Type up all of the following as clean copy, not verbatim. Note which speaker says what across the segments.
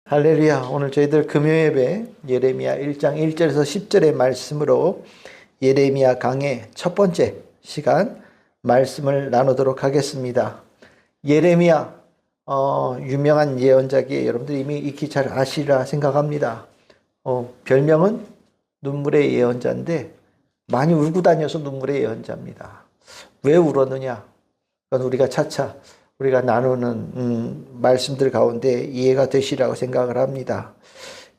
Speaker 1: 할렐루야. 오늘 저희들 금요예배 예레미야 1장 1절에서 10절의 말씀으로 예레미야 강의 첫 번째 시간 말씀을 나누도록 하겠습니다. 예레미야 유명한 예언자기에 여러분들 이미 익히 잘 아시리라 생각합니다. 별명은 눈물의 예언자인데 많이 울고 다녀서 눈물의 예언자입니다. 왜 울었느냐? 그건 우리가 차차 우리가 나누는 말씀들 가운데 이해가 되시라고 생각을 합니다.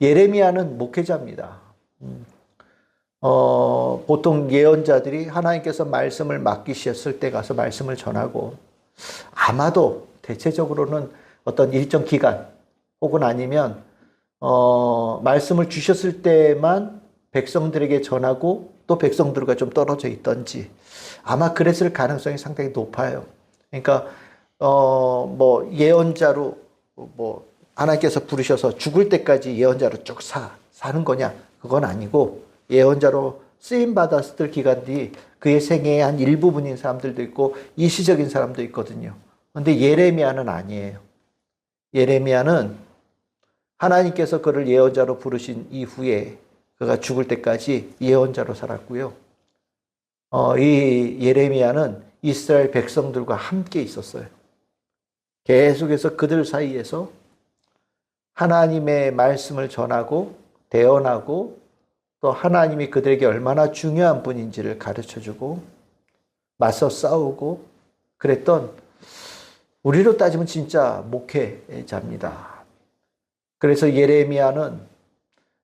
Speaker 1: 예레미야는 목회자입니다. 보통 예언자들이 하나님께서 말씀을 맡기셨을 때 가서 말씀을 전하고 아마도 대체적으로는 어떤 일정 기간 혹은 아니면 말씀을 주셨을 때만 백성들에게 전하고 또 백성들과 좀 떨어져 있던지 아마 그랬을 가능성이 상당히 높아요. 그러니까 예언자로, 하나님께서 부르셔서 죽을 때까지 예언자로 쭉 사는 거냐? 그건 아니고, 예언자로 쓰임받았을 기간 뒤 그의 생애의 한 일부분인 사람들도 있고, 일시적인 사람도 있거든요. 근데 예레미야는 아니에요. 예레미야는 하나님께서 그를 예언자로 부르신 이후에 그가 죽을 때까지 예언자로 살았고요. 이 예레미야는 이스라엘 백성들과 함께 있었어요. 계속해서 그들 사이에서 하나님의 말씀을 전하고 대언하고 또 하나님이 그들에게 얼마나 중요한 분인지를 가르쳐주고 맞서 싸우고 그랬던 우리로 따지면 진짜 목회자입니다. 그래서 예레미야는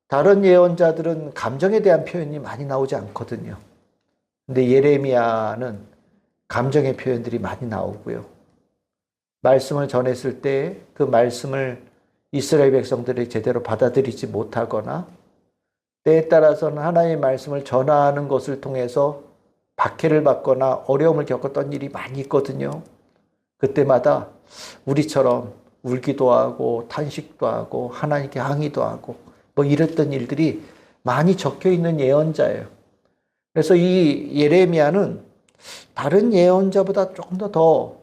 Speaker 1: 다른 예언자들은 감정에 대한 표현이 많이 나오지 않거든요. 근데 예레미야는 감정의 표현들이 많이 나오고요. 말씀을 전했을 때 그 말씀을 이스라엘 백성들이 제대로 받아들이지 못하거나 때에 따라서는 하나님의 말씀을 전하는 것을 통해서 박해를 받거나 어려움을 겪었던 일이 많이 있거든요. 그때마다 우리처럼 울기도 하고 탄식도 하고 하나님께 항의도 하고 이랬던 일들이 많이 적혀 있는 예언자예요. 그래서 이 예레미야는 다른 예언자보다 조금 더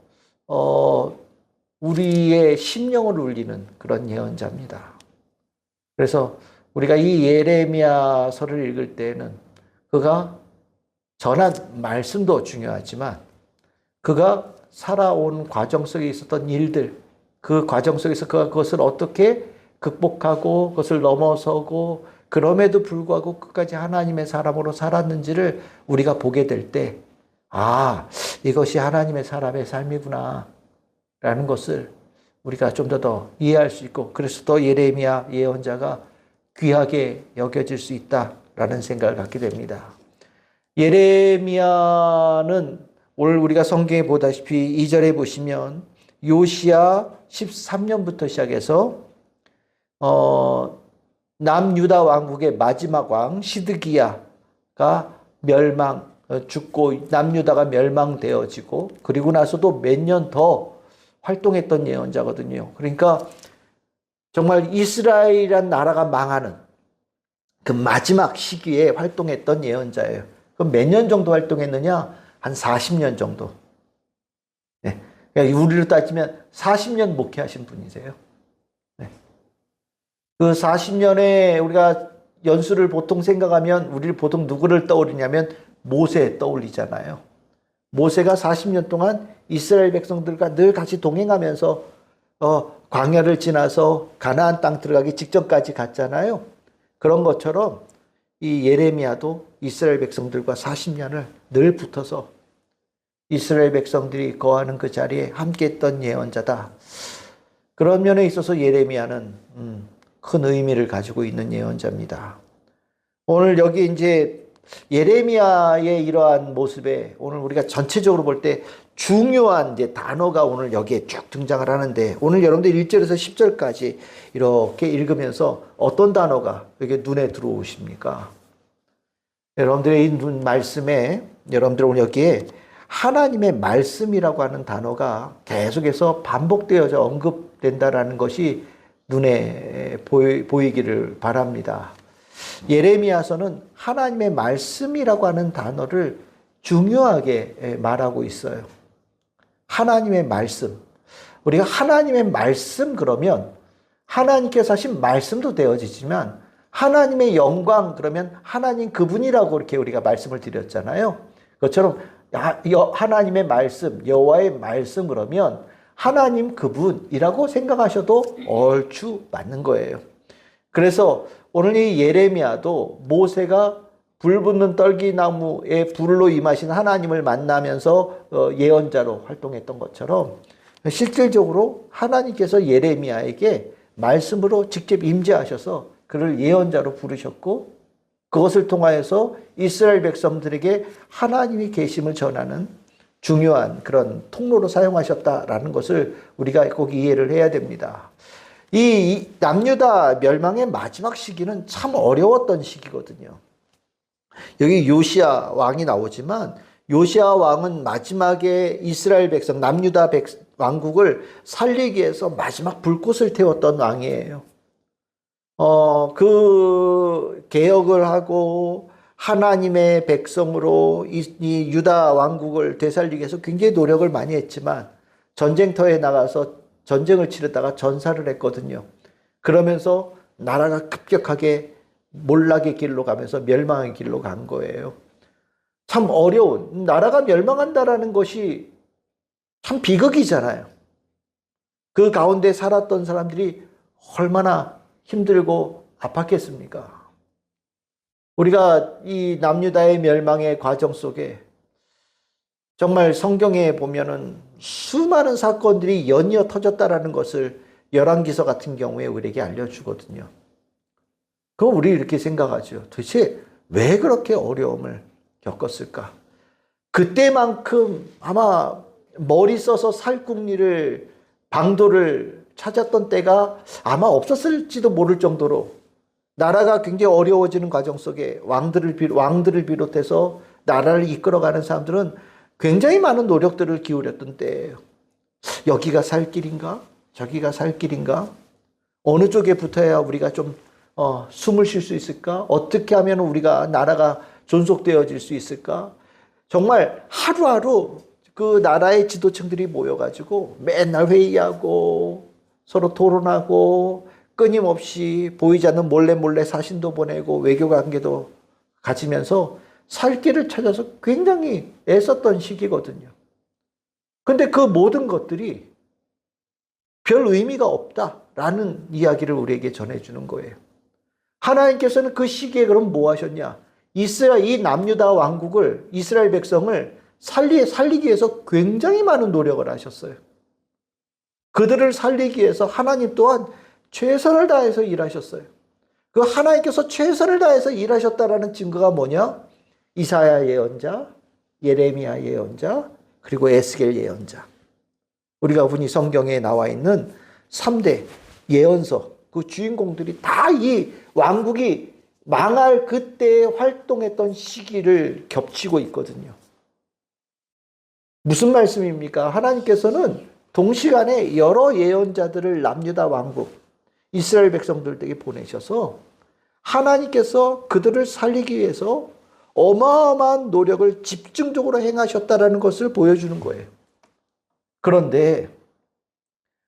Speaker 1: 우리의 심령을 울리는 그런 예언자입니다. 그래서 우리가 이 예레미야서를 읽을 때에는 그가 전한 말씀도 중요하지만 그가 살아온 과정 속에 있었던 일들, 그 과정 속에서 그가 그것을 어떻게 극복하고 그것을 넘어서고 그럼에도 불구하고 끝까지 하나님의 사람으로 살았는지를 우리가 보게 될 때, 이것이 하나님의 사람의 삶이구나 라는 것을 우리가 좀 더 이해할 수 있고 그래서 더 예레미야 예언자가 귀하게 여겨질 수 있다라는 생각을 갖게 됩니다. 예레미야는 오늘 우리가 성경에 보다시피 2절에 보시면 요시야 13년부터 시작해서 남유다 왕국의 마지막 왕 시드기야가 죽고 남유다가 멸망되어지고 그리고 나서도 몇 년 더 활동했던 예언자거든요. 그러니까 정말 이스라엘이란 나라가 망하는 그 마지막 시기에 활동했던 예언자예요. 그럼 몇 년 정도 활동했느냐? 한 40년 정도. 네. 그러니까 우리로 따지면 40년 목회하신 분이세요. 네. 그 40년에 우리가 연수를 보통 생각하면 우리를 보통 누구를 떠올리냐면 모세 떠올리잖아요. 모세가 40년 동안 이스라엘 백성들과 늘 같이 동행하면서 광야를 지나서 가나안 땅 들어가기 직전까지 갔잖아요. 그런 것처럼 이 예레미야도 이스라엘 백성들과 40년을 늘 붙어서 이스라엘 백성들이 거하는 그 자리에 함께했던 예언자다. 그런 면에 있어서 예레미야는 큰 의미를 가지고 있는 예언자입니다. 오늘 여기 이제 예레미야의 이러한 모습에 오늘 우리가 전체적으로 볼 때 중요한 이제 단어가 오늘 여기에 쭉 등장을 하는데 오늘 여러분들 1절에서 10절까지 이렇게 읽으면서 어떤 단어가 여기 눈에 들어오십니까? 여러분들의 이 말씀에 여러분들 오늘 여기에 하나님의 말씀이라고 하는 단어가 계속해서 반복되어져 언급된다라는 것이 눈에 보이기를 바랍니다. 예레미야서는 하나님의 말씀이라고 하는 단어를 중요하게 말하고 있어요. 하나님의 말씀. 우리가 하나님의 말씀 그러면 하나님께서 하신 말씀도 되어지지만 하나님의 영광 그러면 하나님 그분이라고 이렇게 우리가 말씀을 드렸잖아요. 그것처럼 하나님의 말씀, 여호와의 말씀 그러면 하나님 그분이라고 생각하셔도 얼추 맞는 거예요. 그래서 오늘 이 예레미야도 모세가 불 붙는 떨기나무에 불로 임하신 하나님을 만나면서 예언자로 활동했던 것처럼 실질적으로 하나님께서 예레미야에게 말씀으로 직접 임재하셔서 그를 예언자로 부르셨고 그것을 통하여서 이스라엘 백성들에게 하나님이 계심을 전하는 중요한 그런 통로로 사용하셨다라는 것을 우리가 꼭 이해를 해야 됩니다. 이 남유다 멸망의 마지막 시기는 참 어려웠던 시기거든요. 여기 요시야 왕이 나오지만 요시야 왕은 마지막에 이스라엘 백성 남유다 왕국을 살리기 위해서 마지막 불꽃을 태웠던 왕이에요. 그 개혁을 하고 하나님의 백성으로 이 유다 왕국을 되살리기 위해서 굉장히 노력을 많이 했지만 전쟁터에 나가서 전쟁을 치르다가 전사를 했거든요. 그러면서 나라가 급격하게 몰락의 길로 가면서 멸망의 길로 간 거예요. 참 어려운, 나라가 멸망한다라는 것이 참 비극이잖아요. 그 가운데 살았던 사람들이 얼마나 힘들고 아팠겠습니까? 우리가 이 남유다의 멸망의 과정 속에 정말 성경에 보면은 수많은 사건들이 연이어 터졌다라는 것을 열왕기서 같은 경우에 우리에게 알려주거든요. 그럼 우리 이렇게 생각하죠. 도대체 왜 그렇게 어려움을 겪었을까? 그때만큼 아마 머리 써서 살궁리를 방도를 찾았던 때가 아마 없었을지도 모를 정도로 나라가 굉장히 어려워지는 과정 속에 왕들을 비롯해서 나라를 이끌어가는 사람들은 굉장히 많은 노력들을 기울였던 때예요. 여기가 살 길인가? 저기가 살 길인가? 어느 쪽에 붙어야 우리가 좀 숨을 쉴 수 있을까? 어떻게 하면 우리가 나라가 존속되어질 수 있을까? 정말 하루하루 그 나라의 지도층들이 모여가지고 맨날 회의하고 서로 토론하고 끊임없이 보이지 않는 몰래 사신도 보내고 외교 관계도 가지면서 살 길을 찾아서 굉장히 애썼던 시기거든요. 근데 그 모든 것들이 별 의미가 없다라는 이야기를 우리에게 전해주는 거예요. 하나님께서는 그 시기에 그럼 뭐 하셨냐? 이 남유다 왕국을, 이스라엘 백성을 살리기 위해서 굉장히 많은 노력을 하셨어요. 그들을 살리기 위해서 하나님 또한 최선을 다해서 일하셨어요. 그 하나님께서 최선을 다해서 일하셨다라는 증거가 뭐냐? 이사야 예언자, 예레미야 예언자, 그리고 에스겔 예언자. 우리가 흔히 성경에 나와 있는 3대 예언서, 그 주인공들이 다 이 왕국이 망할 그때에 활동했던 시기를 겹치고 있거든요. 무슨 말씀입니까? 하나님께서는 동시간에 여러 예언자들을 남유다 왕국, 이스라엘 백성들에게 보내셔서 하나님께서 그들을 살리기 위해서 어마어마한 노력을 집중적으로 행하셨다라는 것을 보여주는 거예요. 그런데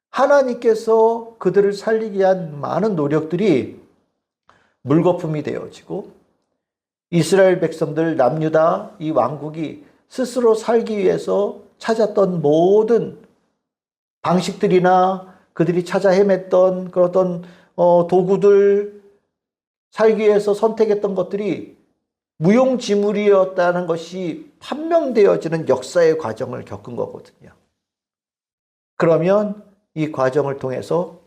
Speaker 1: 하나님께서 그들을 살리기 위한 많은 노력들이 물거품이 되어지고 이스라엘 백성들 남유다 이 왕국이 스스로 살기 위해서 찾았던 모든 방식들이나 그들이 찾아 헤맸던 그런 도구들, 살기 위해서 선택했던 것들이 무용지물이었다는 것이 판명되어지는 역사의 과정을 겪은 거거든요. 그러면 이 과정을 통해서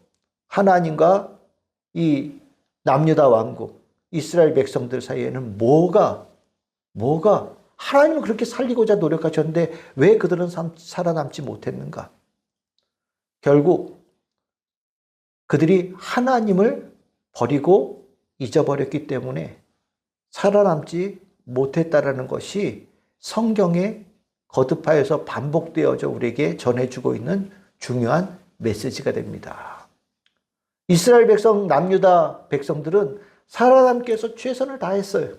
Speaker 1: 하나님과 이 남유다 왕국, 이스라엘 백성들 사이에는 뭐가 하나님은 그렇게 살리고자 노력하셨는데 왜 그들은 살아남지 못했는가? 결국 그들이 하나님을 버리고 잊어버렸기 때문에 살아남지 못했다라는 것이 성경에 거듭하여서 반복되어져 우리에게 전해주고 있는 중요한 메시지가 됩니다. 이스라엘 백성, 남유다 백성들은 살아남기 위해서 최선을 다했어요.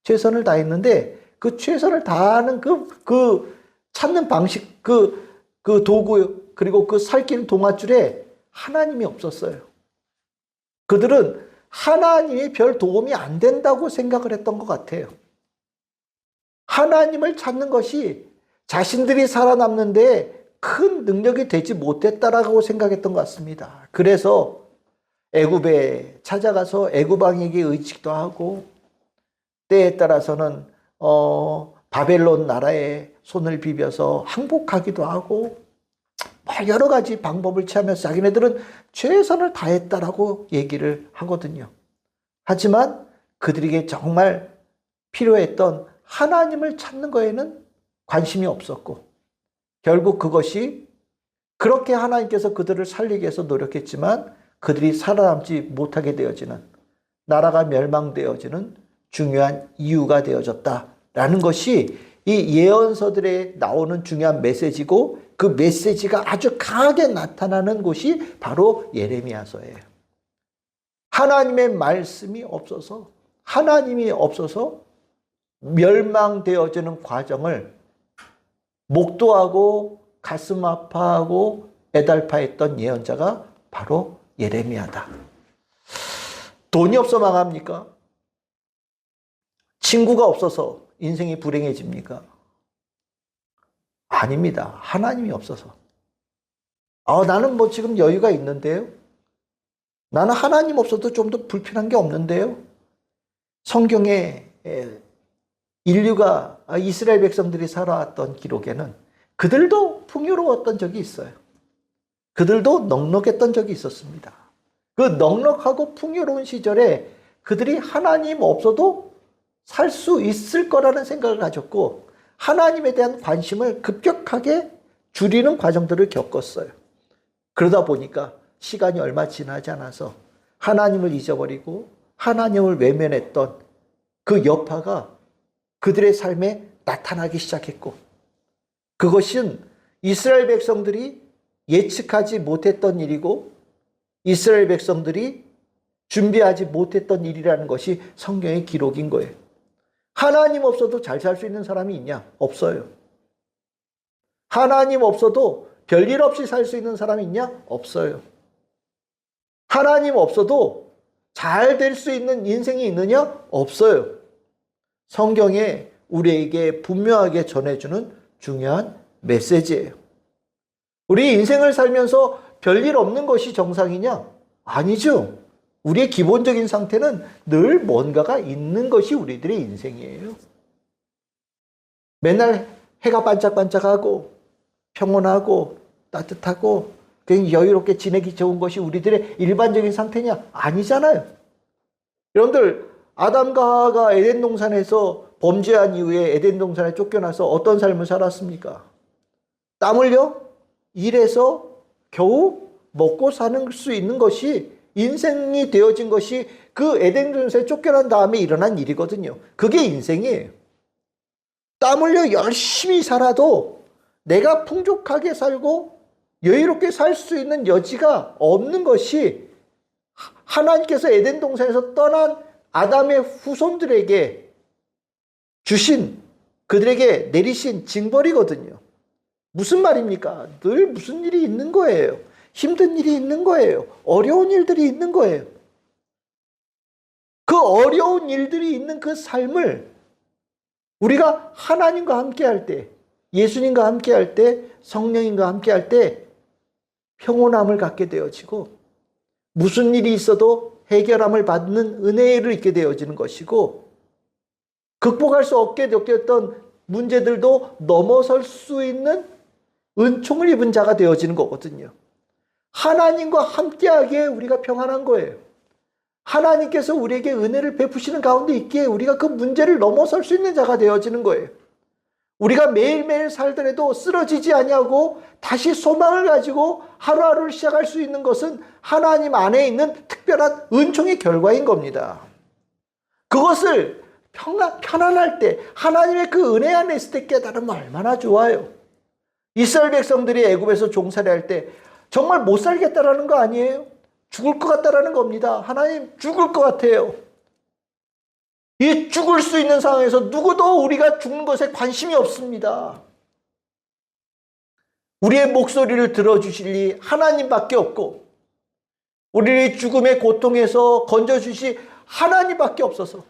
Speaker 1: 최선을 다했는데 그 최선을 다하는 그 찾는 방식, 그 도구, 그리고 그 살길 동아줄에 하나님이 없었어요. 그들은 하나님이 별 도움이 안 된다고 생각을 했던 것 같아요. 하나님을 찾는 것이 자신들이 살아남는데 큰 능력이 되지 못했다라고 생각했던 것 같습니다. 그래서 애굽에 찾아가서 애굽 왕에게 의직도 하고 때에 따라서는 바벨론 나라에 손을 비벼서 항복하기도 하고 여러 가지 방법을 취하면서 자기네들은 최선을 다했다라고 얘기를 하거든요. 하지만 그들에게 정말 필요했던 하나님을 찾는 거에는 관심이 없었고 결국 그것이 그렇게 하나님께서 그들을 살리기 위해서 노력했지만 그들이 살아남지 못하게 되어지는, 나라가 멸망되어지는 중요한 이유가 되어졌다라는 것이 이 예언서들에 나오는 중요한 메시지고, 그 메시지가 아주 강하게 나타나는 곳이 바로 예레미야서예요. 하나님의 말씀이 없어서, 하나님이 없어서 멸망되어지는 과정을 목도하고 가슴 아파하고 애달파했던 예언자가 바로 예레미야다. 돈이 없어 망합니까? 친구가 없어서 인생이 불행해집니까? 아닙니다. 하나님이 없어서. 나는 뭐 지금 여유가 있는데요. 나는 하나님 없어도 좀 더 불편한 게 없는데요. 성경에 인류가, 이스라엘 백성들이 살아왔던 기록에는 그들도 풍요로웠던 적이 있어요. 그들도 넉넉했던 적이 있었습니다. 그 넉넉하고 풍요로운 시절에 그들이 하나님 없어도 살 수 있을 거라는 생각을 가졌고, 하나님에 대한 관심을 급격하게 줄이는 과정들을 겪었어요. 그러다 보니까 시간이 얼마 지나지 않아서 하나님을 잊어버리고 하나님을 외면했던 그 여파가 그들의 삶에 나타나기 시작했고, 그것은 이스라엘 백성들이 예측하지 못했던 일이고 이스라엘 백성들이 준비하지 못했던 일이라는 것이 성경의 기록인 거예요. 하나님 없어도 잘 살 수 있는 사람이 있냐? 없어요. 하나님 없어도 별일 없이 살 수 있는 사람이 있냐? 없어요. 하나님 없어도 잘 될 수 있는 인생이 있느냐? 없어요. 성경에 우리에게 분명하게 전해주는 중요한 메시지예요. 우리 인생을 살면서 별일 없는 것이 정상이냐? 아니죠. 우리의 기본적인 상태는 늘 뭔가가 있는 것이 우리들의 인생이에요. 맨날 해가 반짝반짝하고 평온하고 따뜻하고 그냥 여유롭게 지내기 좋은 것이 우리들의 일반적인 상태냐? 아니잖아요. 여러분들, 아담과 하와가 에덴 동산에서 범죄한 이후에 에덴 동산에 쫓겨나서 어떤 삶을 살았습니까? 땀 흘려 일해서 겨우 먹고 사는 수 있는 것이 인생이 되어진 것이 그 에덴 동산에 쫓겨난 다음에 일어난 일이거든요. 그게 인생이에요. 땀 흘려 열심히 살아도 내가 풍족하게 살고 여유롭게 살 수 있는 여지가 없는 것이 하나님께서 에덴 동산에서 떠난 아담의 후손들에게 주신, 그들에게 내리신 징벌이거든요. 무슨 말입니까? 늘 무슨 일이 있는 거예요. 힘든 일이 있는 거예요. 어려운 일들이 있는 거예요. 그 어려운 일들이 있는 그 삶을 우리가 하나님과 함께 할 때, 예수님과 함께 할 때, 성령님과 함께 할 때 평온함을 갖게 되어지고, 무슨 일이 있어도 해결함을 받는 은혜를 있게 되어지는 것이고, 극복할 수 없게 느꼈던 문제들도 넘어설 수 있는 은총을 입은 자가 되어지는 거거든요. 하나님과 함께하기에 우리가 평안한 거예요. 하나님께서 우리에게 은혜를 베푸시는 가운데 있기에 우리가 그 문제를 넘어설 수 있는 자가 되어지는 거예요. 우리가 매일매일 살더라도 쓰러지지 아니하고 다시 소망을 가지고 하루하루를 시작할 수 있는 것은 하나님 안에 있는 특별한 은총의 결과인 겁니다. 그것을 편안할 때, 하나님의 그 은혜 안에 있을 때 깨달으면 얼마나 좋아요. 이스라엘 백성들이 애굽에서 종살이할 때 정말 못 살겠다라는 거 아니에요? 죽을 것 같다라는 겁니다. 하나님, 죽을 것 같아요. 이 죽을 수 있는 상황에서 누구도 우리가 죽는 것에 관심이 없습니다. 우리의 목소리를 들어주실 이 하나님밖에 없고, 우리를 죽음의 고통에서 건져주시 하나님밖에 없어서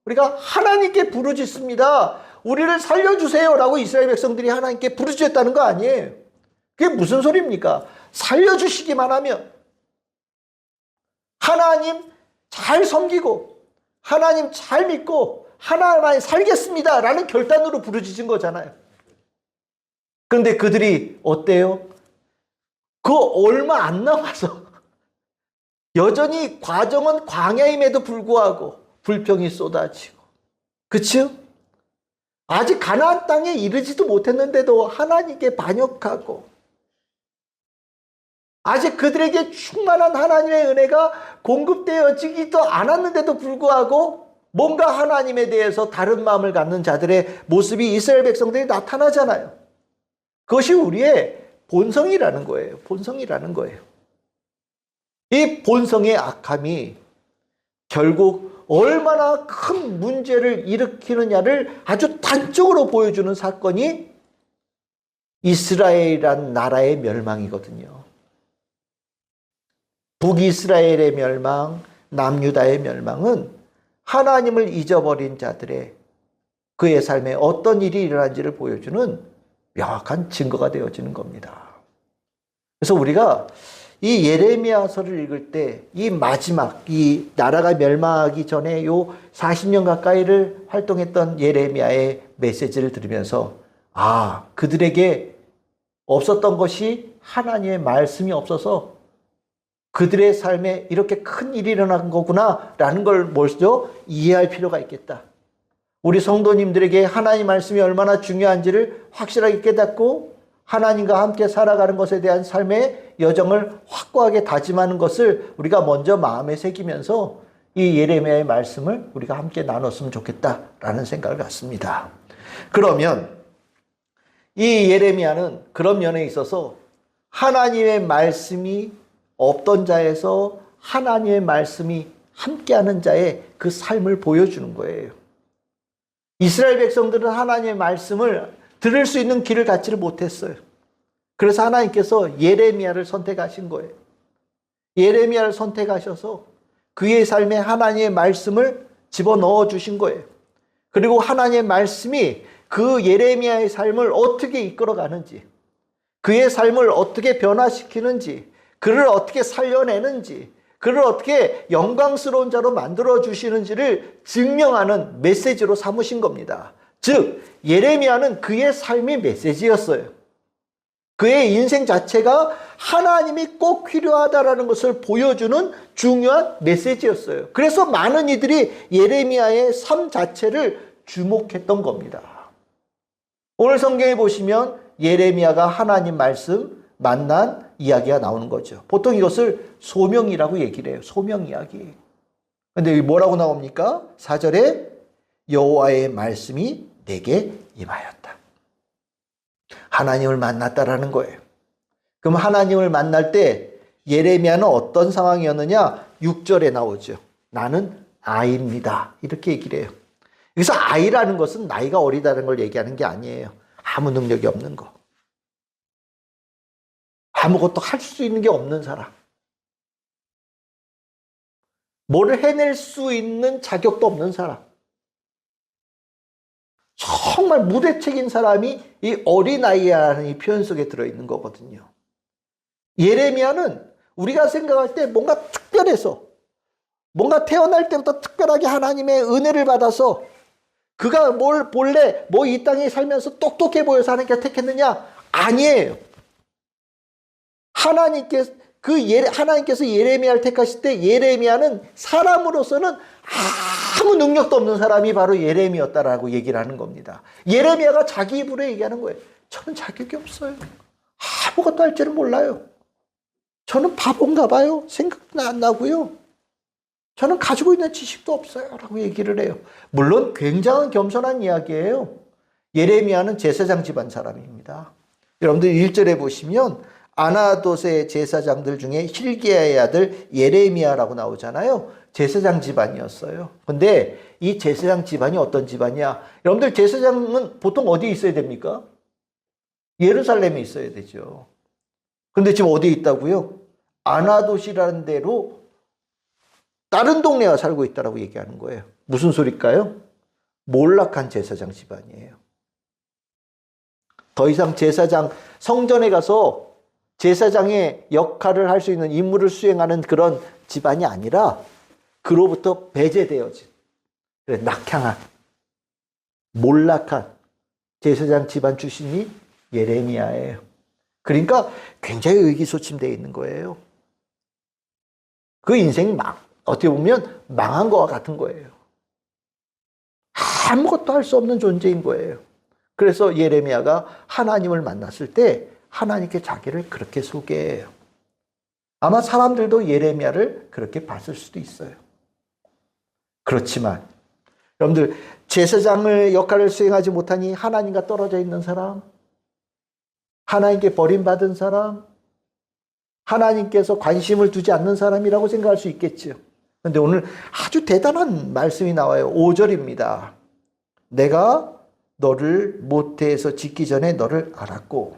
Speaker 1: 우리가 하나님께 부르짖습니다. 우리를 살려주세요라고 이스라엘 백성들이 하나님께 부르짖었다는 거 아니에요. 그게 무슨 소리입니까? 살려주시기만 하면 하나님 잘 섬기고 하나님 잘 믿고 하나님만 살겠습니다 라는 결단으로 부르짖은 거잖아요. 그런데 그들이 어때요? 그 얼마 안 남아서 여전히 과정은 광야임에도 불구하고 불평이 쏟아지고, 그치요? 아직 가나안 땅에 이르지도 못했는데도 하나님께 반역하고, 아직 그들에게 충만한 하나님의 은혜가 공급되어지기도 않았는데도 불구하고 뭔가 하나님에 대해서 다른 마음을 갖는 자들의 모습이 이스라엘 백성들이 나타나잖아요. 그것이 우리의 본성이라는 거예요. 본성이라는 거예요. 이 본성의 악함이 결국 얼마나 큰 문제를 일으키느냐를 아주 단적으로 보여주는 사건이 이스라엘이란 나라의 멸망이거든요. 북이스라엘의 멸망, 남유다의 멸망은 하나님을 잊어버린 자들의 그의 삶에 어떤 일이 일어난지를 보여주는 명확한 증거가 되어지는 겁니다. 그래서 우리가 이 예레미야서를 읽을 때 이 마지막 이 나라가 멸망하기 전에 요 40년 가까이를 활동했던 예레미야의 메시지를 들으면서 그들에게 없었던 것이 하나님의 말씀이 없어서 그들의 삶에 이렇게 큰 일이 일어난 거구나라는 걸 먼저 이해할 필요가 있겠다. 우리 성도님들에게 하나님 말씀이 얼마나 중요한지를 확실하게 깨닫고 하나님과 함께 살아가는 것에 대한 삶의 여정을 확고하게 다짐하는 것을 우리가 먼저 마음에 새기면서 이 예레미야의 말씀을 우리가 함께 나눴으면 좋겠다라는 생각을 갖습니다. 그러면 이 예레미야는 그런 면에 있어서 하나님의 말씀이 없던 자에서 하나님의 말씀이 함께하는 자의 그 삶을 보여주는 거예요. 이스라엘 백성들은 하나님의 말씀을 들을 수 있는 길을 갖지를 못했어요. 그래서 하나님께서 예레미야를 선택하신 거예요. 예레미야를 선택하셔서 그의 삶에 하나님의 말씀을 집어넣어 주신 거예요. 그리고 하나님의 말씀이 그 예레미야의 삶을 어떻게 이끌어가는지, 그의 삶을 어떻게 변화시키는지, 그를 어떻게 살려내는지, 그를 어떻게 영광스러운 자로 만들어 주시는지를 증명하는 메시지로 삼으신 겁니다. 즉 예레미야는 그의 삶의 메시지였어요. 그의 인생 자체가 하나님이 꼭 필요하다라는 것을 보여주는 중요한 메시지였어요. 그래서 많은 이들이 예레미야의 삶 자체를 주목했던 겁니다. 오늘 성경에 보시면 예레미야가 하나님 말씀 만난 이야기가 나오는 거죠. 보통 이것을 소명이라고 얘기를 해요. 소명 이야기. 근데 뭐라고 나옵니까? 4절에 여호와의 말씀이 내게 임하였다. 하나님을 만났다라는 거예요. 그럼 하나님을 만날 때 예레미야는 어떤 상황이었느냐? 6절에 나오죠. 나는 아이입니다. 이렇게 얘기를 해요. 여기서 아이라는 것은 나이가 어리다는 걸 얘기하는 게 아니에요. 아무 능력이 없는 거. 아무것도 할 수 있는 게 없는 사람. 뭐를 해낼 수 있는 자격도 없는 사람. 정말 무대책인 사람이 이 어린아이라는 이 표현 속에 들어있는 거거든요. 예레미야는 우리가 생각할 때 뭔가 특별해서, 뭔가 태어날 때부터 특별하게 하나님의 은혜를 받아서 그가 뭘 본래 뭐 이 땅에 살면서 똑똑해 보여서 하나님께 택했느냐? 아니에요. 하나님께서 예레미야를 택하실 때 예레미야는 사람으로서는 아무 능력도 없는 사람이 바로 예레미야였다라고 얘기를 하는 겁니다. 예레미야가 자기 입으로 얘기하는 거예요. 저는 자격이 없어요. 아무것도 할 줄은 몰라요. 저는 바본가 봐요. 생각도 안 나고요. 저는 가지고 있는 지식도 없어요. 라고 얘기를 해요. 물론 굉장한 겸손한 이야기예요. 예레미야는 제사장 집안 사람입니다. 여러분들 1절에 보시면 아나돗의 제사장들 중에 hil기야의 아들 예레미야라고 나오잖아요. 제사장 집안이었어요. 근데 이 제사장 집안이 어떤 집안이야? 여러분들 제사장은 보통 어디에 있어야 됩니까? 예루살렘에 있어야 되죠. 근데 지금 어디에 있다고요? 아나돗이라는 데로 다른 동네가 살고 있다라고 얘기하는 거예요. 무슨 소리일까요? 몰락한 제사장 집안이에요. 더 이상 제사장, 성전에 가서 제사장의 역할을 할 수 있는 임무를 수행하는 그런 집안이 아니라 그로부터 배제되어진 낙향한, 몰락한 제사장 집안 출신이 예레미야예요. 그러니까 굉장히 의기소침되어 있는 거예요. 그 인생이 어떻게 보면 망한 것과 같은 거예요. 아무것도 할 수 없는 존재인 거예요. 그래서 예레미야가 하나님을 만났을 때 하나님께 자기를 그렇게 소개해요. 아마 사람들도 예레미야를 그렇게 봤을 수도 있어요. 그렇지만 여러분들, 제사장의 역할을 수행하지 못하니 하나님과 떨어져 있는 사람, 하나님께 버림받은 사람, 하나님께서 관심을 두지 않는 사람이라고 생각할 수 있겠죠. 그런데 오늘 아주 대단한 말씀이 나와요. 5절입니다. 내가 너를 모태에서 짓기 전에 너를 알았고,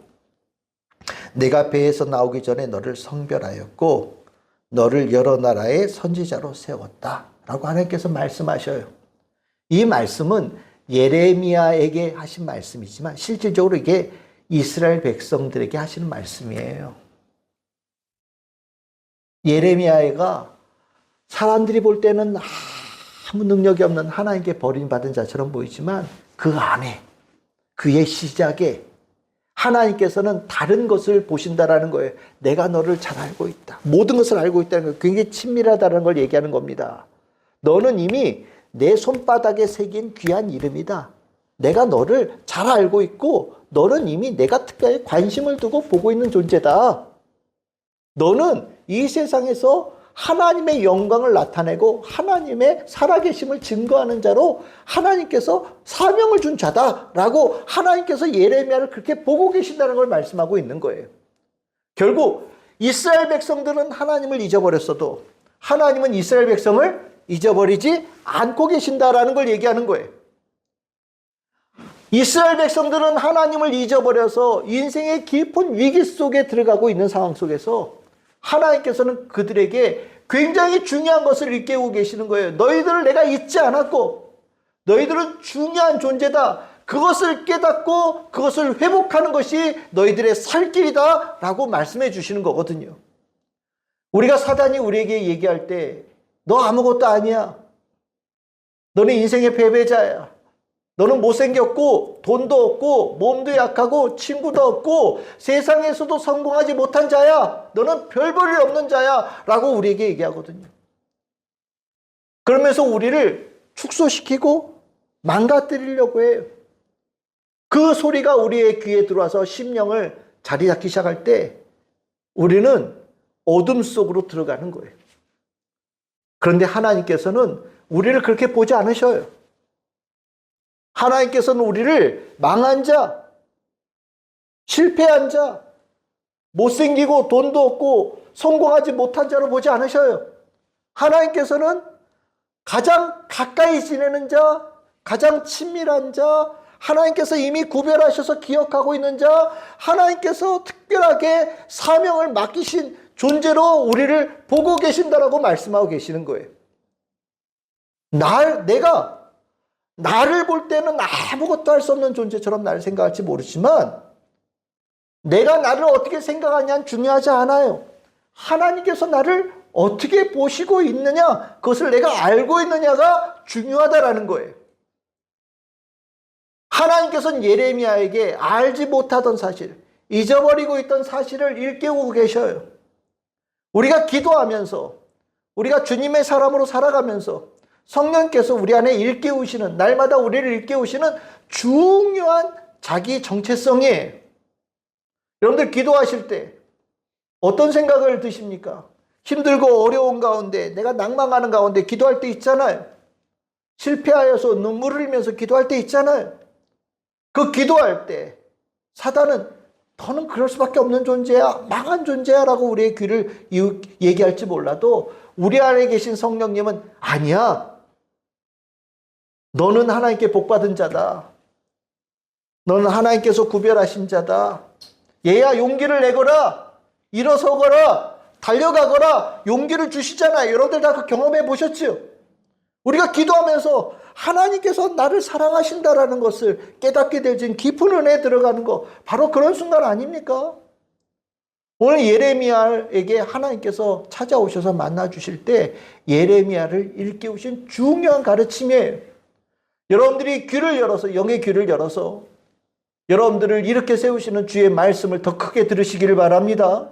Speaker 1: 내가 배에서 나오기 전에 너를 성별하였고, 너를 여러 나라의 선지자로 세웠다 라고 하나님께서 말씀하셔요. 이 말씀은 예레미야에게 하신 말씀이지만 실질적으로 이게 이스라엘 백성들에게 하시는 말씀이에요. 예레미야가 사람들이 볼 때는 아무 능력이 없는 하나님께 버림받은 자처럼 보이지만 그 안에, 그의 시작에 하나님께서는 다른 것을 보신다라는 거예요. 내가 너를 잘 알고 있다. 모든 것을 알고 있다는 거예요. 굉장히 친밀하다는 걸 얘기하는 겁니다. 너는 이미 내 손바닥에 새긴 귀한 이름이다. 내가 너를 잘 알고 있고 너는 이미 내가 특별히 관심을 두고 보고 있는 존재다. 너는 이 세상에서 하나님의 영광을 나타내고 하나님의 살아계심을 증거하는 자로 하나님께서 사명을 준 자다라고 하나님께서 예레미야를 그렇게 보고 계신다는 걸 말씀하고 있는 거예요. 결국 이스라엘 백성들은 하나님을 잊어버렸어도 하나님은 이스라엘 백성을 잊어버리지 않고 계신다라는 걸 얘기하는 거예요. 이스라엘 백성들은 하나님을 잊어버려서 인생의 깊은 위기 속에 들어가고 있는 상황 속에서 하나님께서는 그들에게 굉장히 중요한 것을 일깨우고 계시는 거예요. 너희들을 내가 잊지 않았고 너희들은 중요한 존재다. 그것을 깨닫고 그것을 회복하는 것이 너희들의 살 길이다 라고 말씀해 주시는 거거든요. 우리가 사단이 우리에게 얘기할 때 너 아무것도 아니야. 너는 인생의 패배자야. 너는 못생겼고 돈도 없고 몸도 약하고 친구도 없고 세상에서도 성공하지 못한 자야. 너는 별 볼일 없는 자야 라고 우리에게 얘기하거든요. 그러면서 우리를 축소시키고 망가뜨리려고 해요. 그 소리가 우리의 귀에 들어와서 심령을 자리 잡기 시작할 때 우리는 어둠 속으로 들어가는 거예요. 그런데 하나님께서는 우리를 그렇게 보지 않으셔요. 하나님께서는 우리를 망한 자, 실패한 자, 못생기고 돈도 없고 성공하지 못한 자로 보지 않으셔요. 하나님께서는 가장 가까이 지내는 자, 가장 친밀한 자, 하나님께서 이미 구별하셔서 기억하고 있는 자, 하나님께서 특별하게 사명을 맡기신 존재로 우리를 보고 계신다라고 말씀하고 계시는 거예요. 내가 나를 볼 때는 아무것도 할 수 없는 존재처럼 나를 생각할지 모르지만 내가 나를 어떻게 생각하냐는 중요하지 않아요. 하나님께서 나를 어떻게 보시고 있느냐, 그것을 내가 알고 있느냐가 중요하다라는 거예요. 하나님께서는 예레미야에게 알지 못하던 사실, 잊어버리고 있던 사실을 일깨우고 계셔요. 우리가 기도하면서, 우리가 주님의 사람으로 살아가면서 성령께서 우리 안에 일깨우시는, 날마다 우리를 일깨우시는 중요한 자기 정체성이에요. 여러분들 기도하실 때 어떤 생각을 드십니까? 힘들고 어려운 가운데, 내가 낭망하는 가운데 기도할 때 있잖아요. 실패하여서 눈물을 흘리면서 기도할 때 있잖아요. 그 기도할 때 사단은 너는 그럴 수밖에 없는 존재야, 망한 존재야 라고 우리의 귀를 얘기할지 몰라도 우리 안에 계신 성령님은 아니야. 너는 하나님께 복받은 자다. 너는 하나님께서 구별하신 자다. 얘야, 용기를 내거라. 일어서거라. 달려가거나 용기를 주시잖아요. 여러분들 다 그 경험해 보셨죠? 우리가 기도하면서 하나님께서 나를 사랑하신다라는 것을 깨닫게 되진 깊은 은혜에 들어가는 거, 바로 그런 순간 아닙니까? 오늘 예레미야에게 하나님께서 찾아오셔서 만나 주실 때 예레미야를 일깨우신 중요한 가르침이에요. 여러분들이 귀를 열어서, 영의 귀를 열어서 여러분들을 이렇게 세우시는 주의 말씀을 더 크게 들으시기를 바랍니다.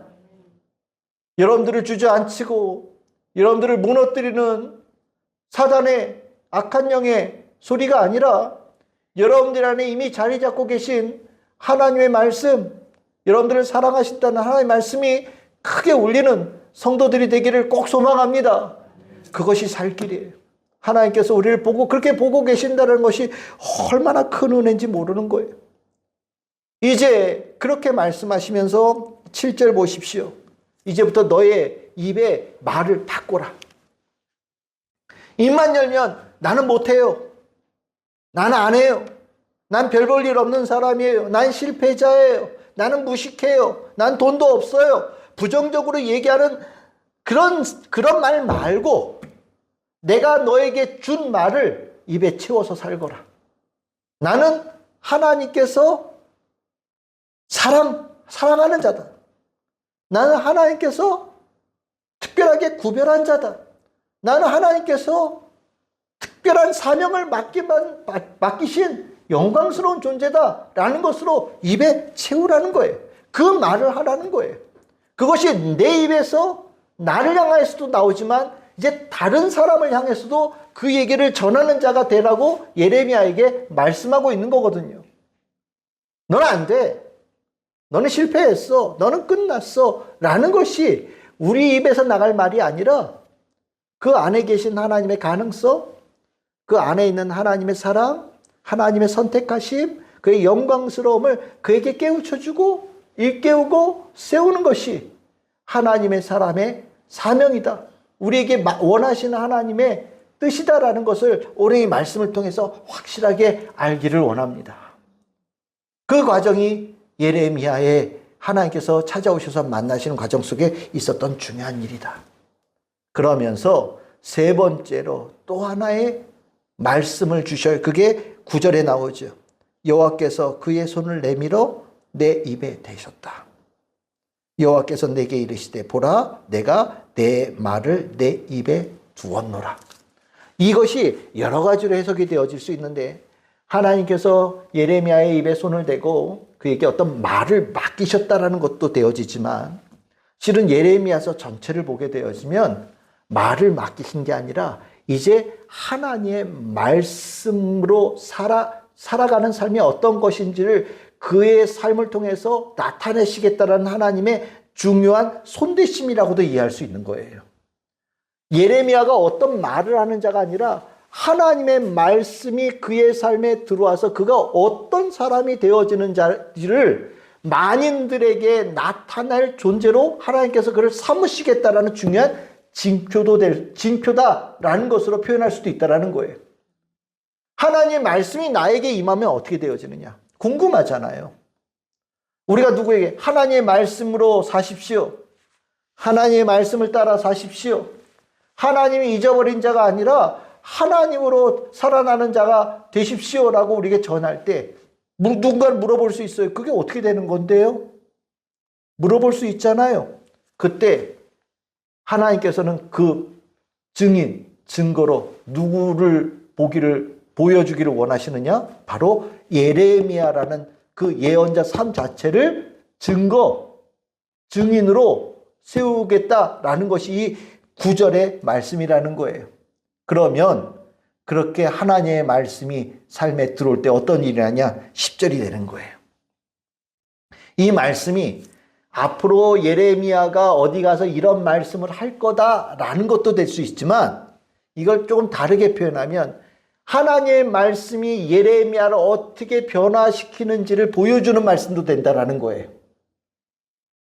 Speaker 1: 여러분들을 주저앉히고 여러분들을 무너뜨리는 사단의 악한 영의 소리가 아니라 여러분들 안에 이미 자리 잡고 계신 하나님의 말씀, 여러분들을 사랑하신다는 하나님의 말씀이 크게 울리는 성도들이 되기를 꼭 소망합니다. 그것이 살 길이에요. 하나님께서 우리를 보고 그렇게 보고 계신다는 것이 얼마나 큰 은혜인지 모르는 거예요. 이제 그렇게 말씀하시면서 7절 보십시오. 이제부터 너의 입에 말을 바꿔라. 입만 열면 나는 못해요. 나는 안 해요. 난 별 볼 일 없는 사람이에요. 난 실패자예요. 나는 무식해요. 난 돈도 없어요. 부정적으로 얘기하는 그런 말 말고 내가 너에게 준 말을 입에 채워서 살거라. 나는 하나님께서 사랑하는 자다. 나는 하나님께서 특별하게 구별한 자다. 나는 하나님께서 특별한 사명을 맡기신 영광스러운 존재다라는 것으로 입에 채우라는 거예요. 그 말을 하라는 거예요. 그것이 내 입에서 나를 향해서도 나오지만 이제 다른 사람을 향해서도 그 얘기를 전하는 자가 되라고 예레미야에게 말씀하고 있는 거거든요. 너는 안 돼. 너는 실패했어. 너는 끝났어. 라는 것이 우리 입에서 나갈 말이 아니라 그 안에 계신 하나님의 가능성, 그 안에 있는 하나님의 사랑, 하나님의 선택하심, 그의 영광스러움을 그에게 깨우쳐주고 일깨우고 세우는 것이 하나님의 사람의 사명이다. 우리에게 원하시는 하나님의 뜻이다라는 것을 오늘 이 말씀을 통해서 확실하게 알기를 원합니다. 그 과정이 예레미야의 하나님께서 찾아오셔서 만나시는 과정 속에 있었던 중요한 일이다. 그러면서 세 번째로 또 하나의 말씀을 주셔요. 그게 9절에 나오죠. 여호와께서 그의 손을 내밀어 내 입에 대셨다. 여호와께서 내게 이르시되 보라 내가 내 말을 내 입에 두었노라. 이것이 여러 가지로 해석이 되어질 수 있는데 하나님께서 예레미야의 입에 손을 대고 그에게 어떤 말을 맡기셨다라는 것도 되어지지만 실은 예레미야서 전체를 보게 되어지면 말을 맡기신 게 아니라 이제 하나님의 말씀으로 살아가는 삶이 어떤 것인지를 그의 삶을 통해서 나타내시겠다라는 하나님의 중요한 손대심이라고도 이해할 수 있는 거예요. 예레미야가 어떤 말을 하는 자가 아니라 하나님의 말씀이 그의 삶에 들어와서 그가 어떤 사람이 되어지는지를 만인들에게 나타날 존재로 하나님께서 그를 삼으시겠다라는 중요한 징표다라는 것으로 표현할 수도 있다라는 거예요. 하나님의 말씀이 나에게 임하면 어떻게 되어지느냐? 궁금하잖아요. 우리가 누구에게 하나님의 말씀으로 사십시오. 하나님의 말씀을 따라 사십시오. 하나님이 잊어버린 자가 아니라 하나님으로 살아나는 자가 되십시오라고 우리에게 전할 때 누군가를 물어볼 수 있어요. 그게 어떻게 되는 건데요? 물어볼 수 있잖아요. 그때 하나님께서는 그 증거로 누구를 보여주기를 원하시느냐? 바로 예레미야라는 그 예언자 삶 자체를 증인으로 세우겠다라는 것이 이 9절의 말씀이라는 거예요. 그러면 그렇게 하나님의 말씀이 삶에 들어올 때 어떤 일이 하냐? 10절이 되는 거예요. 이 말씀이 앞으로 예레미야가 어디 가서 이런 말씀을 할 거다라는 것도 될 수 있지만 이걸 조금 다르게 표현하면 하나님의 말씀이 예레미야를 어떻게 변화시키는지를 보여주는 말씀도 된다라는 거예요.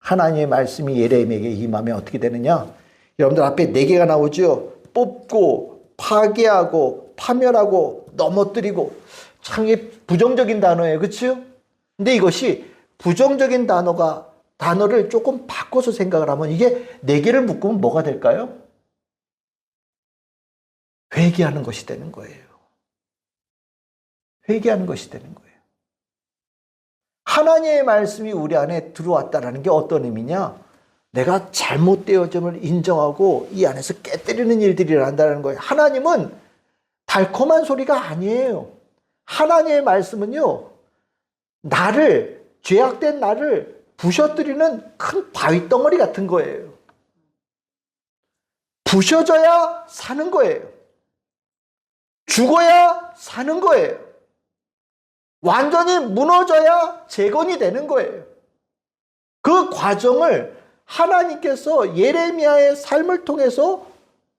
Speaker 1: 하나님의 말씀이 예레미야에게 임하면 어떻게 되느냐? 여러분들 앞에 4개가 나오죠. 뽑고 파괴하고 파멸하고 넘어뜨리고 참 부정적인 단어예요. 그렇죠? 근데 이것이 부정적인 단어가 단어를 조금 바꿔서 생각을 하면 이게 네 개를 묶으면 뭐가 될까요? 회개하는 것이 되는 거예요. 회개하는 것이 되는 거예요. 하나님의 말씀이 우리 안에 들어왔다는 게 어떤 의미냐? 내가 잘못되어짐을 인정하고 이 안에서 깨뜨리는 일들이 일어난다는 거예요. 하나님은 달콤한 소리가 아니에요. 하나님의 말씀은요, 죄악된 나를 부셔뜨리는 큰 바위 덩어리 같은 거예요. 부셔져야 사는 거예요. 죽어야 사는 거예요. 완전히 무너져야 재건이 되는 거예요. 그 과정을 하나님께서 예레미야의 삶을 통해서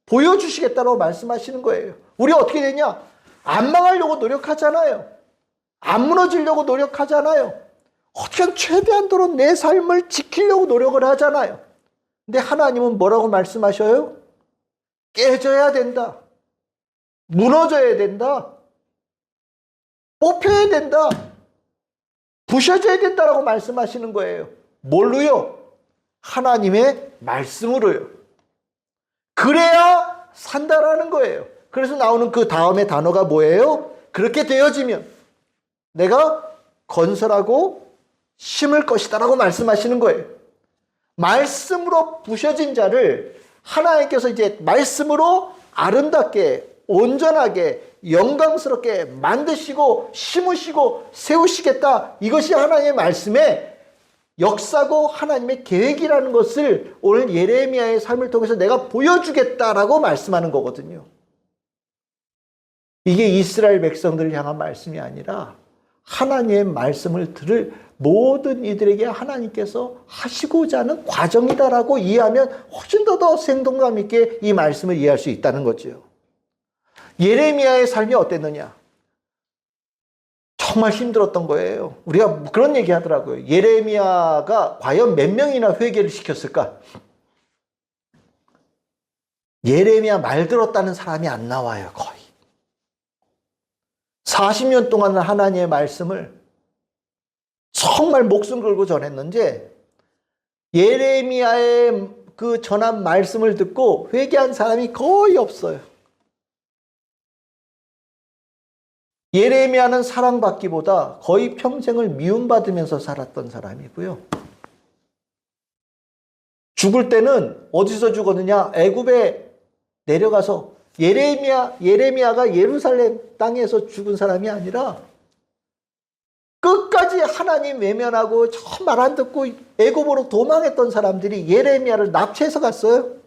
Speaker 1: 보여주시겠다고 말씀하시는 거예요. 우리 어떻게 되냐? 안 망하려고 노력하잖아요. 안 무너지려고 노력하잖아요. 어떻게든 최대한도로 내 삶을 지키려고 노력을 하잖아요. 근데 하나님은 뭐라고 말씀하셔요? 깨져야 된다. 무너져야 된다. 뽑혀야 된다. 부셔져야 된다라고 말씀하시는 거예요. 뭘로요? 하나님의 말씀으로요. 그래야 산다라는 거예요. 그래서 나오는 그 다음에 단어가 뭐예요? 그렇게 되어지면 내가 건설하고 심을 것이다라고 말씀하시는 거예요. 말씀으로 부셔진 자를 하나님께서 이제 말씀으로 아름답게 온전하게 영광스럽게 만드시고 심으시고 세우시겠다. 이것이 하나님의 말씀의 역사고 하나님의 계획이라는 것을 오늘 예레미야의 삶을 통해서 내가 보여주겠다라고 말씀하는 거거든요. 이게 이스라엘 백성들을 향한 말씀이 아니라 하나님의 말씀을 들을 모든 이들에게 하나님께서 하시고자 하는 과정이다라고 이해하면 훨씬 더 생동감 있게 이 말씀을 이해할 수 있다는 거죠. 예레미야의 삶이 어땠느냐? 정말 힘들었던 거예요. 우리가 그런 얘기 하더라고요. 예레미야가 과연 몇 명이나 회개를 시켰을까? 예레미야 말 들었다는 사람이 안 나와요, 거의. 40년 동안 하나님의 말씀을 정말 목숨 걸고 전했는데 예레미야의 그 전한 말씀을 듣고 회개한 사람이 거의 없어요. 예레미야는 사랑받기보다 거의 평생을 미움받으면서 살았던 사람이고요. 죽을 때는 어디서 죽었느냐? 애굽에 내려가서 예레미야가 예루살렘 땅에서 죽은 사람이 아니라 끝까지 하나님 외면하고 저 말 안 듣고 애굽으로 도망했던 사람들이 예레미야를 납치해서 갔어요.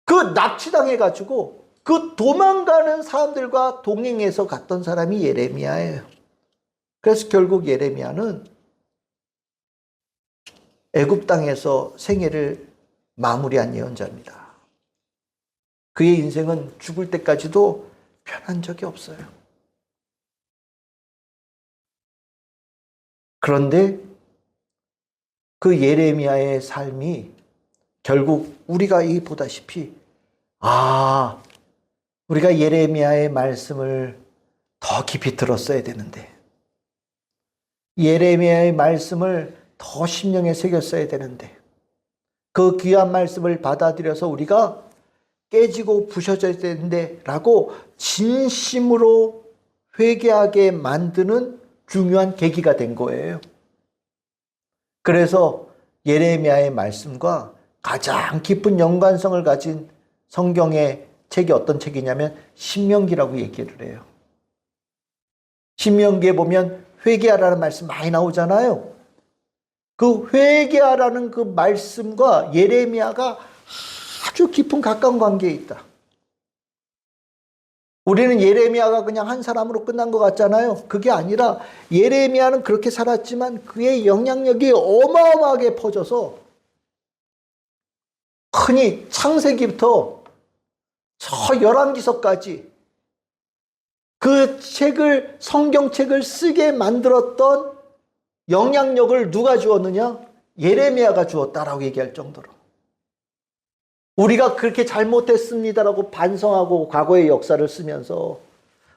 Speaker 1: 그 납치당해가지고 그 도망가는 사람들과 동행해서 갔던 사람이 예레미야예요. 그래서 결국 예레미야는 애굽 땅에서 생애를 마무리한 예언자입니다. 그의 인생은 죽을 때까지도 편한 적이 없어요. 그런데 그 예레미야의 삶이 결국 우리가 보다시피 우리가 예레미야의 말씀을 더 깊이 들었어야 되는데 예레미야의 말씀을 더 심령에 새겼어야 되는데 그 귀한 말씀을 받아들여서 우리가 깨지고 부셔져야 되는데 라고 진심으로 회개하게 만드는 중요한 계기가 된 거예요. 그래서 예레미야의 말씀과 가장 깊은 연관성을 가진 성경의 책이 어떤 책이냐면 신명기라고 얘기를 해요. 신명기에 보면 회개하라는 말씀 많이 나오잖아요. 그 회개하라는 그 말씀과 예레미야가 아주 깊은 가까운 관계에 있다. 우리는 예레미야가 그냥 한 사람으로 끝난 것 같잖아요. 그게 아니라 예레미야는 그렇게 살았지만 그의 영향력이 어마어마하게 퍼져서 흔히 창세기부터 저 열왕기서까지 그 성경책을 쓰게 만들었던 영향력을 누가 주었느냐? 예레미야가 주었다라고 얘기할 정도로. 우리가 그렇게 잘못했습니다라고 반성하고 과거의 역사를 쓰면서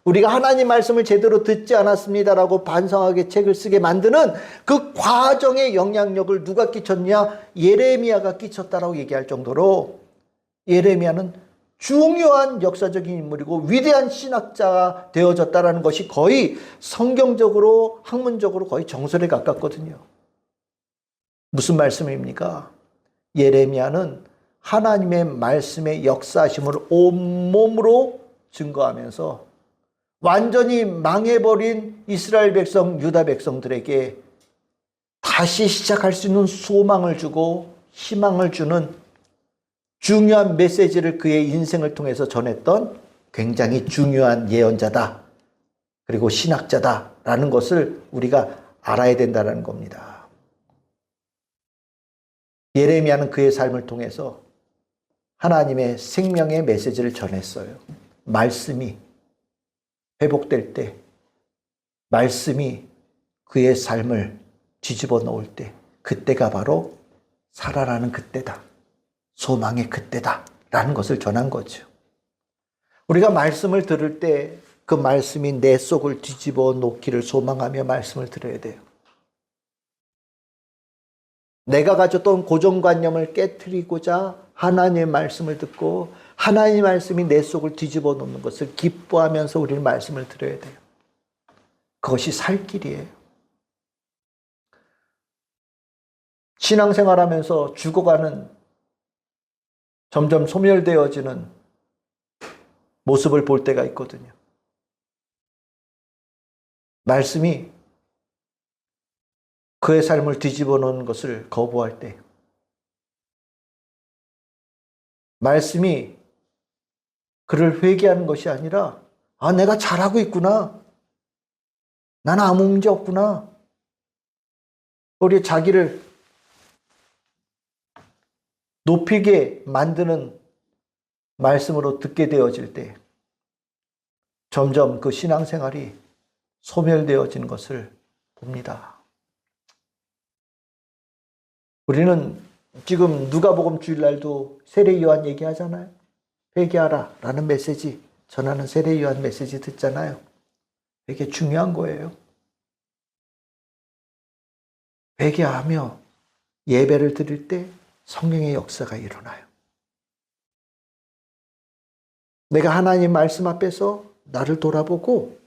Speaker 1: 우리가 하나님 말씀을 제대로 듣지 않았습니다라고 반성하게 책을 쓰게 만드는 그 과정의 영향력을 누가 끼쳤냐? 예레미야가 끼쳤다라고 얘기할 정도로 예레미야는 중요한 역사적인 인물이고 위대한 신학자가 되어졌다는 것이 거의 성경적으로 학문적으로 거의 정설에 가깝거든요. 무슨 말씀입니까? 예레미야는 하나님의 말씀의 역사심을 온몸으로 증거하면서 완전히 망해버린 이스라엘 백성, 유다 백성들에게 다시 시작할 수 있는 소망을 주고 희망을 주는 중요한 메시지를 그의 인생을 통해서 전했던 굉장히 중요한 예언자다. 그리고 신학자다라는 것을 우리가 알아야 된다는 겁니다. 예레미야는 그의 삶을 통해서 하나님의 생명의 메시지를 전했어요. 말씀이 회복될 때, 말씀이 그의 삶을 뒤집어 놓을 때, 그때가 바로 살아나는 그때다. 소망의 그때다라는 것을 전한 거죠. 우리가 말씀을 들을 때 그 말씀이 내 속을 뒤집어 놓기를 소망하며 말씀을 들어야 돼요. 내가 가졌던 고정관념을 깨트리고자 하나님의 말씀을 듣고 하나님의 말씀이 내 속을 뒤집어 놓는 것을 기뻐하면서 우리는 말씀을 들어야 돼요. 그것이 살 길이에요. 신앙생활하면서 죽어가는 점점 소멸되어지는 모습을 볼 때가 있거든요. 말씀이 그의 삶을 뒤집어 놓은 것을 거부할 때, 말씀이 그를 회개하는 것이 아니라 내가 잘하고 있구나. 나는 아무 문제 없구나. 우리 자기를 높이게 만드는 말씀으로 듣게 되어질 때 점점 그 신앙생활이 소멸되어지는 것을 봅니다. 우리는 지금 누가복음 주일날도 세례 요한 얘기하잖아요. 회개하라 라는 메시지, 전하는 세례 요한 메시지 듣잖아요. 되게 중요한 거예요. 회개하며 예배를 드릴 때 성령의 역사가 일어나요. 내가 하나님 말씀 앞에서 나를 돌아보고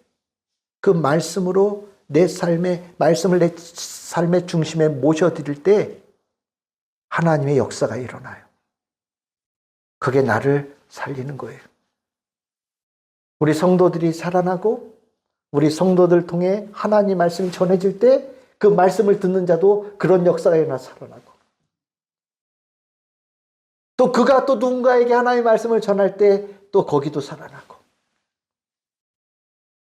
Speaker 1: 그 말씀으로 말씀을 내 삶의 중심에 모셔드릴 때 하나님의 역사가 일어나요. 그게 나를 살리는 거예요. 우리 성도들이 살아나고 우리 성도들 통해 하나님 말씀이 전해질 때 그 말씀을 듣는 자도 그런 역사가 일어나 살아나고 또 그가 또 누군가에게 하나님의 말씀을 전할 때 또 거기도 살아나고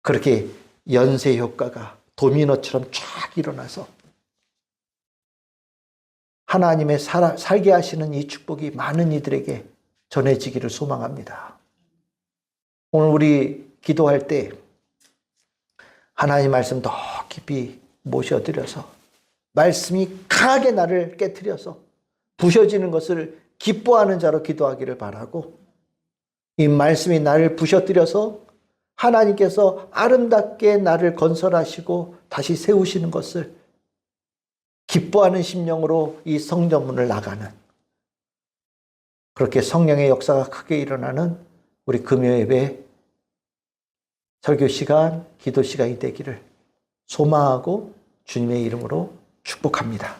Speaker 1: 그렇게 연쇄 효과가 도미노처럼 쫙 일어나서 하나님의 살게 하시는 이 축복이 많은 이들에게 전해지기를 소망합니다. 오늘 우리 기도할 때 하나님 말씀 더 깊이 모셔드려서 말씀이 강하게 나를 깨트려서 부셔지는 것을 기뻐하는 자로 기도하기를 바라고 이 말씀이 나를 부셔뜨려서 하나님께서 아름답게 나를 건설하시고 다시 세우시는 것을 기뻐하는 심령으로 이 성전문을 나가는 그렇게 성령의 역사가 크게 일어나는 우리 금요예배 설교 시간, 기도 시간이 되기를 소망하고 주님의 이름으로 축복합니다.